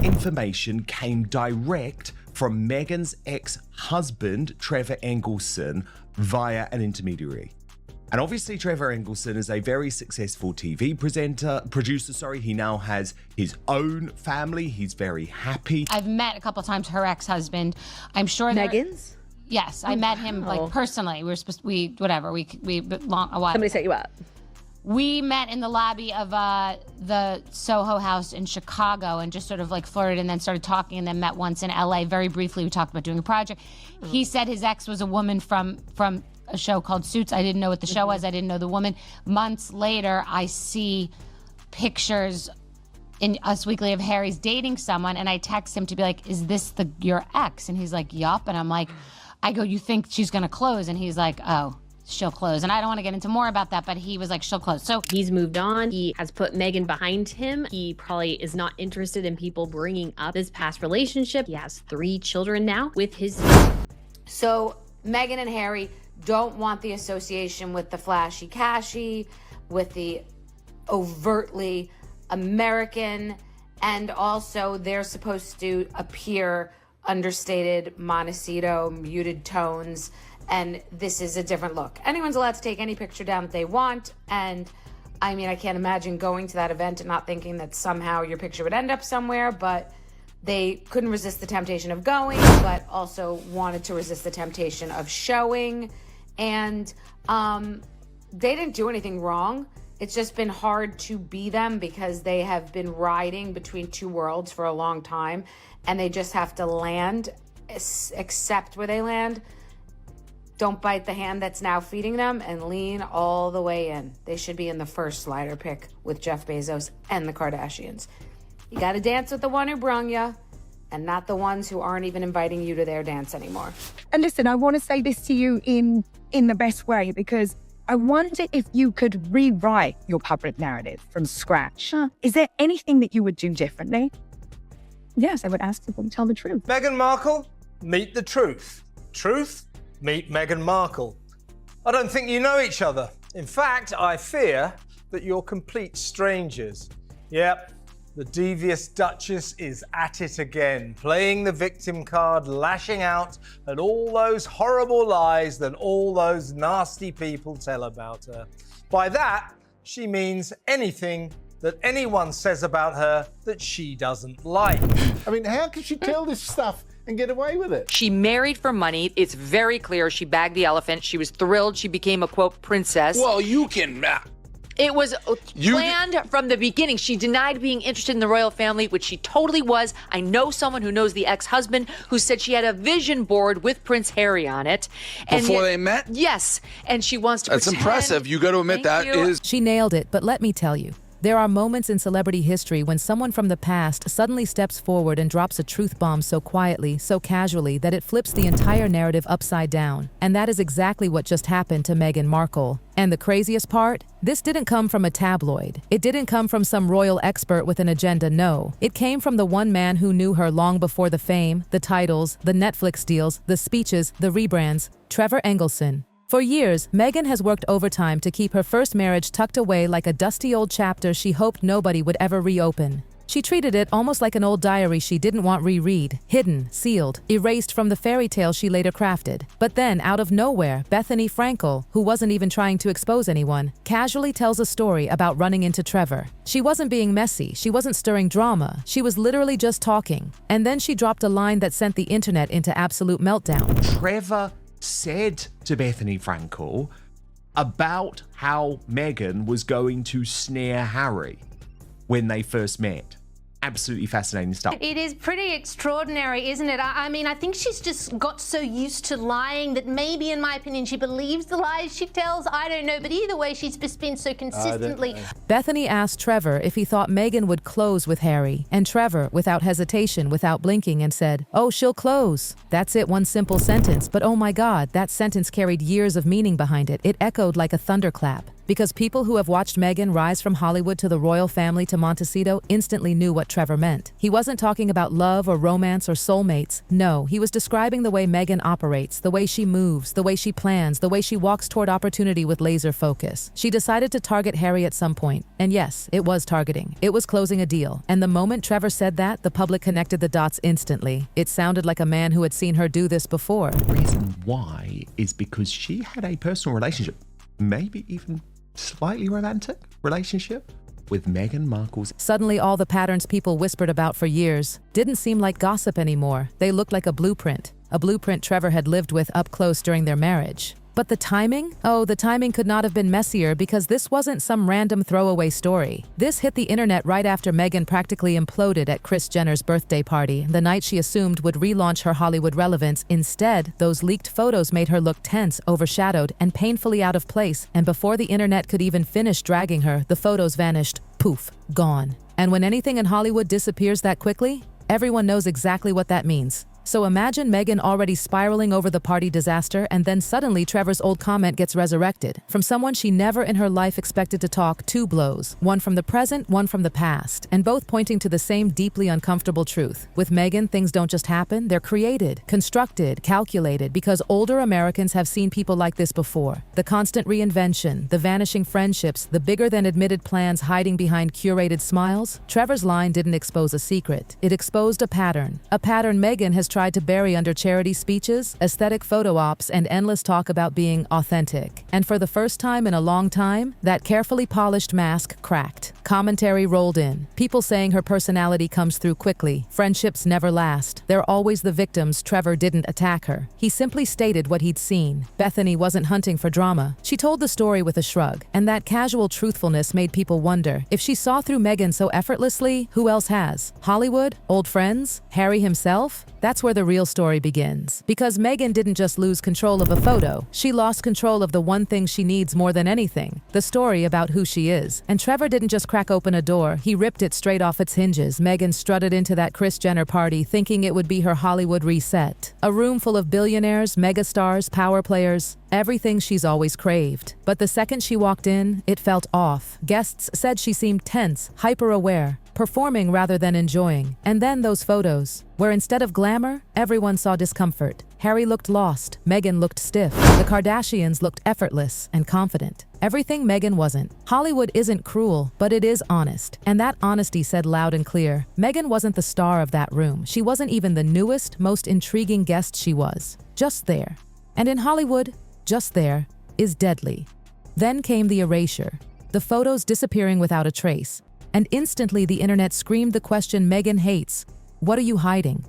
information came direct from Meghan's ex-husband, Trevor Engelson, via an intermediary. And obviously Trevor Engelson is a very successful TV producer. He now has his own family. He's very happy. I've met a couple times her ex-husband. I'm sure Meghan's? Yes, I met him like personally. We were supposed to, a while. Somebody set you up. We met in the lobby of the Soho House in Chicago and just sort of like flirted and then started talking and then met once in LA. Very briefly, we talked about doing a project. He said his ex was a woman from a show called Suits. I didn't know what the show was. I didn't know the woman. Months later, I see pictures in Us Weekly of Harry's dating someone, and I text him to be like, is this your ex? And he's like, yup. And I'm like, I go, you think she's gonna close? And he's like, oh, she'll close. And I don't want to get into more about that, but he was like, she'll close. So he's moved on. He has put Meghan behind him. He probably is not interested in people bringing up his past relationship. He has 3 children now with his... So Meghan and Harry don't want the association with the flashy cashy, with the overtly American, and also they're supposed to appear understated, Montecito, muted tones, and this is a different look. Anyone's allowed to take any picture down that they want, and I mean, I can't imagine going to that event and not thinking that somehow your picture would end up somewhere, but they couldn't resist the temptation of going, but also wanted to resist the temptation of showing, and they didn't do anything wrong. It's just been hard to be them because they have been riding between 2 worlds for a long time, and they just have to land, accept where they land. Don't bite the hand that's now feeding them and lean all the way in. They should be in the first slider pick with Jeff Bezos and the Kardashians. You got to dance with the one who brung you and not the ones who aren't even inviting you to their dance anymore. And listen, I want to say this to you in the best way, because I wonder if you could rewrite your public narrative from scratch. Is there anything that you would do differently? Yes, I would ask people to tell the truth. Meghan Markle, meet the truth. Truth, meet Meghan Markle. I don't think you know each other. In fact, I fear that you're complete strangers. Yep, the devious Duchess is at it again, playing the victim card, lashing out at all those horrible lies that all those nasty people tell about her. By that, she means anything that anyone says about her that she doesn't like. I mean, how can she tell this stuff and get away with it? She married for money. It's very clear she bagged the elephant. She was thrilled she became a, quote, princess. Well, you can... It was planned from the beginning. She denied being interested in the royal family, which she totally was. I know someone who knows the ex-husband who said she had a vision board with Prince Harry on it. Before they met? Yes. And she wants to That's pretend. impressive. You got to admit that is... She nailed it, but let me tell you. There are moments in celebrity history when someone from the past suddenly steps forward and drops a truth bomb so quietly, so casually, that it flips the entire narrative upside down. And that is exactly what just happened to Meghan Markle. And the craziest part? This didn't come from a tabloid. It didn't come from some royal expert with an agenda, no. It came from the one man who knew her long before the fame, the titles, the Netflix deals, the speeches, the rebrands, Trevor Engelson. For years, Meghan has worked overtime to keep her first marriage tucked away like a dusty old chapter she hoped nobody would ever reopen. She treated it almost like an old diary she didn't want reread, hidden, sealed, erased from the fairy tale she later crafted. But then, out of nowhere, Bethany Frankel, who wasn't even trying to expose anyone, casually tells a story about running into Trevor. She wasn't being messy, she wasn't stirring drama, she was literally just talking. And then she dropped a line that sent the internet into absolute meltdown. Trevor said to Bethany Frankel about how Meghan was going to snare Harry when they first met. Absolutely fascinating stuff. It is pretty extraordinary, isn't it? I mean, I think she's just got so used to lying that maybe, in my opinion, she believes the lies she tells. I don't know, but either way, she's just been so consistently. Bethany asked Trevor if he thought Meghan would close with Harry, and Trevor, without hesitation, without blinking, and said, "Oh, she'll close." That's it, one simple sentence, but oh my God, that sentence carried years of meaning behind it. It echoed like a thunderclap. Because people who have watched Meghan rise from Hollywood to the royal family to Montecito instantly knew what Trevor meant. He wasn't talking about love or romance or soulmates. No, he was describing the way Meghan operates, the way she moves, the way she plans, the way she walks toward opportunity with laser focus. She decided to target Harry at some point. And yes, it was targeting. It was closing a deal. And the moment Trevor said that, the public connected the dots instantly. It sounded like a man who had seen her do this before. The reason why is because she had a personal relationship, maybe even slightly romantic relationship with Meghan Markle's. Suddenly, all the patterns people whispered about for years didn't seem like gossip anymore. They looked like a blueprint Trevor had lived with up close during their marriage. But the timing? Oh, the timing could not have been messier because this wasn't some random throwaway story. This hit the internet right after Meghan practically imploded at Kris Jenner's birthday party, the night she assumed would relaunch her Hollywood relevance. Instead, those leaked photos made her look tense, overshadowed, and painfully out of place, and before the internet could even finish dragging her, the photos vanished. Poof, gone. And when anything in Hollywood disappears that quickly, everyone knows exactly what that means. So imagine Meghan already spiraling over the party disaster, and then suddenly Trevor's old comment gets resurrected. From someone she never in her life expected to talk, two blows. One from the present, one from the past, and both pointing to the same deeply uncomfortable truth. With Meghan, things don't just happen, they're created, constructed, calculated, because older Americans have seen people like this before. The constant reinvention, the vanishing friendships, the bigger-than-admitted plans hiding behind curated smiles. Trevor's line didn't expose a secret. It exposed a pattern Meghan has tried to bury under charity speeches, aesthetic photo ops, and endless talk about being authentic. And for the first time in a long time, that carefully polished mask cracked. Commentary rolled in. People saying her personality comes through quickly. Friendships never last. They're always the victims. Trevor didn't attack her. He simply stated what he'd seen. Bethany wasn't hunting for drama. She told the story with a shrug, and that casual truthfulness made people wonder, if she saw through Meghan so effortlessly, who else has? Hollywood? Old friends? Harry himself? That's where the real story begins. Because Meghan didn't just lose control of a photo, she lost control of the one thing she needs more than anything, the story about who she is. And Trevor didn't just crack open a door, he ripped it straight off its hinges. Meghan strutted into that Kris Jenner party thinking it would be her Hollywood reset. A room full of billionaires, megastars, power players, everything she's always craved. But the second she walked in, it felt off. Guests said she seemed tense, hyper-aware, performing rather than enjoying. And then those photos, where instead of glamour, everyone saw discomfort. Harry looked lost, Meghan looked stiff, the Kardashians looked effortless and confident. Everything Meghan wasn't. Hollywood isn't cruel, but it is honest. And that honesty said loud and clear. Meghan wasn't the star of that room. She wasn't even the newest, most intriguing guest. She was just there. And in Hollywood, just there is deadly. Then came the erasure, the photos disappearing without a trace. And instantly the internet screamed the question Meghan hates. What are you hiding?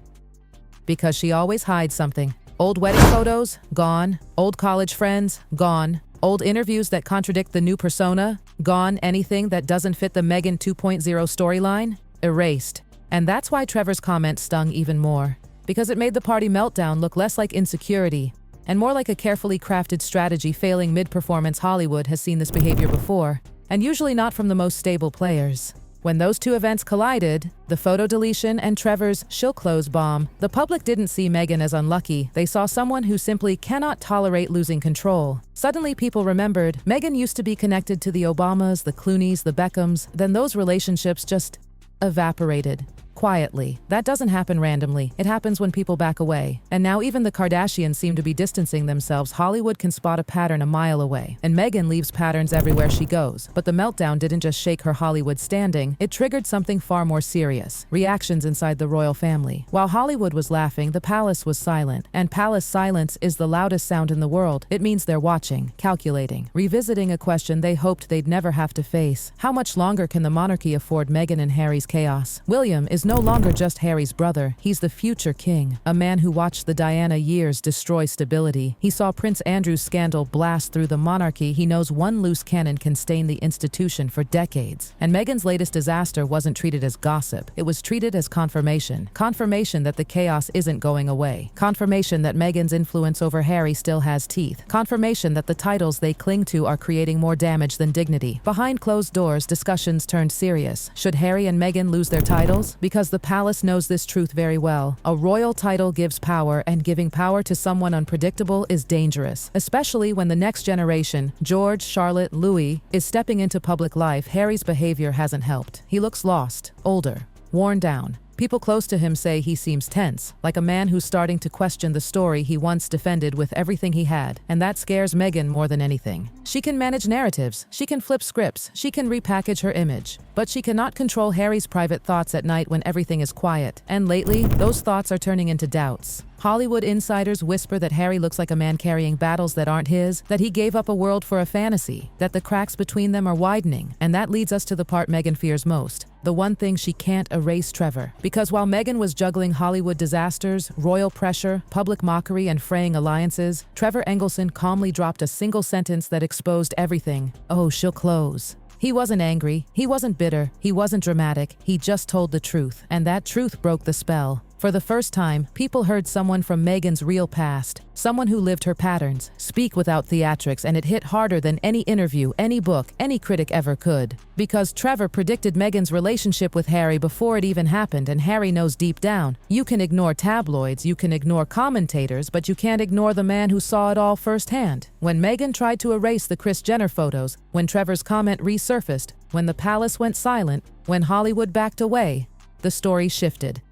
Because she always hides something. Old wedding photos? Gone. Old college friends? Gone. Old interviews that contradict the new persona? Gone. Anything that doesn't fit the Meghan 2.0 storyline? Erased. And that's why Trevor's comment stung even more. Because it made the party meltdown look less like insecurity and more like a carefully crafted strategy. Failing mid-performance Hollywood has seen this behavior before, and usually not from the most stable players. When those two events collided, the photo deletion and Trevor's "she'll close" bomb, the public didn't see Meghan as unlucky. They saw someone who simply cannot tolerate losing control. Suddenly people remembered Meghan used to be connected to the Obamas, the Clooneys, the Beckhams. Then those relationships just evaporated. Quietly. That doesn't happen randomly. It happens when people back away. And now even the Kardashians seem to be distancing themselves. Hollywood can spot a pattern a mile away. And Meghan leaves patterns everywhere she goes. But the meltdown didn't just shake her Hollywood standing. It triggered something far more serious. Reactions inside the royal family. While Hollywood was laughing, the palace was silent. And palace silence is the loudest sound in the world. It means they're watching, calculating, revisiting a question they hoped they'd never have to face. How much longer can the monarchy afford Meghan and Harry's chaos? William is no longer just Harry's brother. He's the future king, a man who watched the Diana years destroy stability. He saw Prince Andrew's scandal blast through the monarchy. He knows one loose cannon can stain the institution for decades. And Meghan's latest disaster wasn't treated as gossip. It was treated as confirmation. Confirmation that the chaos isn't going away. Confirmation that Meghan's influence over Harry still has teeth. Confirmation that the titles they cling to are creating more damage than dignity. Behind closed doors, discussions turned serious. Should Harry and Meghan lose their titles? Because Because the palace knows this truth very well. A royal title gives power, and giving power to someone unpredictable is dangerous, especially when the next generation, George, Charlotte, Louis, is stepping into public life. Harry's behavior hasn't helped. He looks lost, older, worn down. People close to him say he seems tense, like a man who's starting to question the story he once defended with everything he had, and that scares Meghan more than anything. She can manage narratives, she can flip scripts, she can repackage her image, but she cannot control Harry's private thoughts at night when everything is quiet, and lately, those thoughts are turning into doubts. Hollywood insiders whisper that Harry looks like a man carrying battles that aren't his, that he gave up a world for a fantasy, that the cracks between them are widening, and that leads us to the part Meghan fears most. The one thing she can't erase: Trevor. Because while Meghan was juggling Hollywood disasters, royal pressure, public mockery, and fraying alliances, Trevor Engelson calmly dropped a single sentence that exposed everything. Oh, she'll close. He wasn't angry, he wasn't bitter, he wasn't dramatic, he just told the truth, and that truth broke the spell. For the first time, people heard someone from Meghan's real past, someone who lived her patterns, speak without theatrics, and it hit harder than any interview, any book, any critic ever could. Because Trevor predicted Meghan's relationship with Harry before it even happened, and Harry knows deep down, you can ignore tabloids, you can ignore commentators, but you can't ignore the man who saw it all firsthand. When Meghan tried to erase the Kris Jenner photos, when Trevor's comment resurfaced, when the palace went silent, when Hollywood backed away, the story shifted.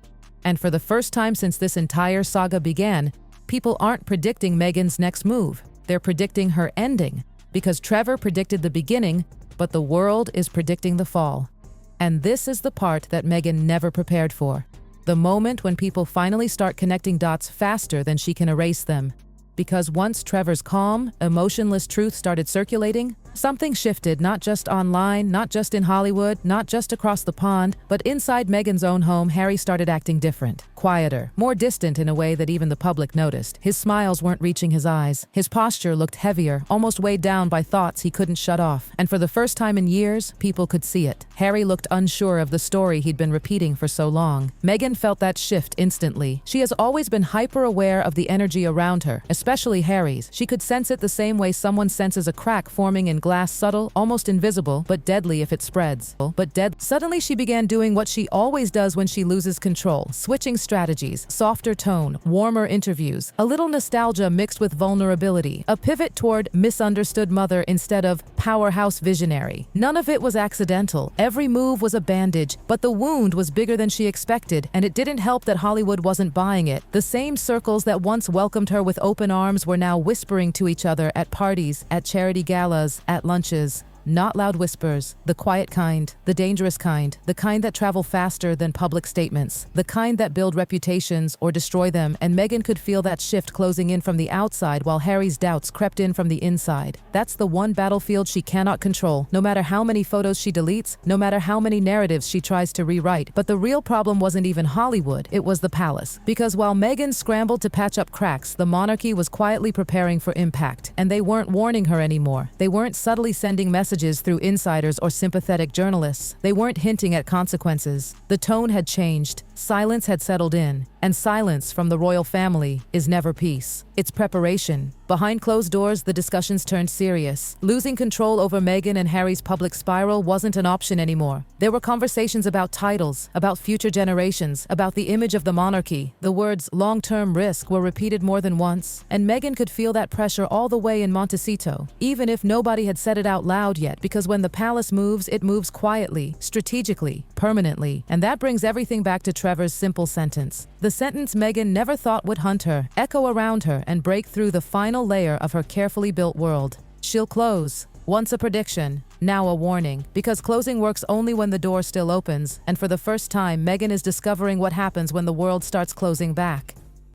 And for the first time since this entire saga began, people aren't predicting Meghan's next move. They're predicting her ending. Because Trevor predicted the beginning, but the world is predicting the fall. And this is the part that Meghan never prepared for. The moment when people finally start connecting dots faster than she can erase them. Because once Trevor's calm, emotionless truth started circulating, something shifted, not just online, not just in Hollywood, not just across the pond, but inside Meghan's own home. Harry started acting different, quieter, more distant in a way that even the public noticed. His smiles weren't reaching his eyes. His posture looked heavier, almost weighed down by thoughts he couldn't shut off. And for the first time in years, people could see it. Harry looked unsure of the story he'd been repeating for so long. Meghan felt that shift instantly. She has always been hyper-aware of the energy around her, especially Harry's. She could sense it the same way someone senses a crack forming in glass, subtle, almost invisible, but deadly if it spreads. Suddenly she began doing what she always does when she loses control, switching strategies, softer tone, warmer interviews, a little nostalgia mixed with vulnerability, a pivot toward misunderstood mother instead of powerhouse visionary. None of it was accidental. Every move was a bandage, but the wound was bigger than she expected, and it didn't help that Hollywood wasn't buying it. The same circles that once welcomed her with open arms were now whispering to each other at parties, at charity galas, at lunches. Not loud whispers, the quiet kind, the dangerous kind, the kind that travel faster than public statements, the kind that build reputations or destroy them, and Meghan could feel that shift closing in from the outside while Harry's doubts crept in from the inside. That's the one battlefield she cannot control, no matter how many photos she deletes, no matter how many narratives she tries to rewrite. But the real problem wasn't even Hollywood, it was the palace. Because while Meghan scrambled to patch up cracks, the monarchy was quietly preparing for impact, and they weren't warning her anymore. They weren't subtly sending messages through insiders or sympathetic journalists. They weren't hinting at consequences. The tone had changed. Silence had settled in, and silence from the royal family is never peace. It's preparation. Behind closed doors, the discussions turned serious. Losing control over Meghan and Harry's public spiral wasn't an option anymore. There were conversations about titles, about future generations, about the image of the monarchy. The words long-term risk were repeated more than once, and Meghan could feel that pressure all the way in Montecito, even if nobody had said it out loud yet, because when the palace moves, it moves quietly, strategically, permanently. And that brings everything back to Trevor's simple sentence. The sentence Meghan never thought would hunt her, echo around her, and break through the final layer of her carefully built world. She'll close. Once a prediction, now a warning. Because closing works only when the door still opens, and for the first time, Meghan is discovering what happens when the world starts closing back.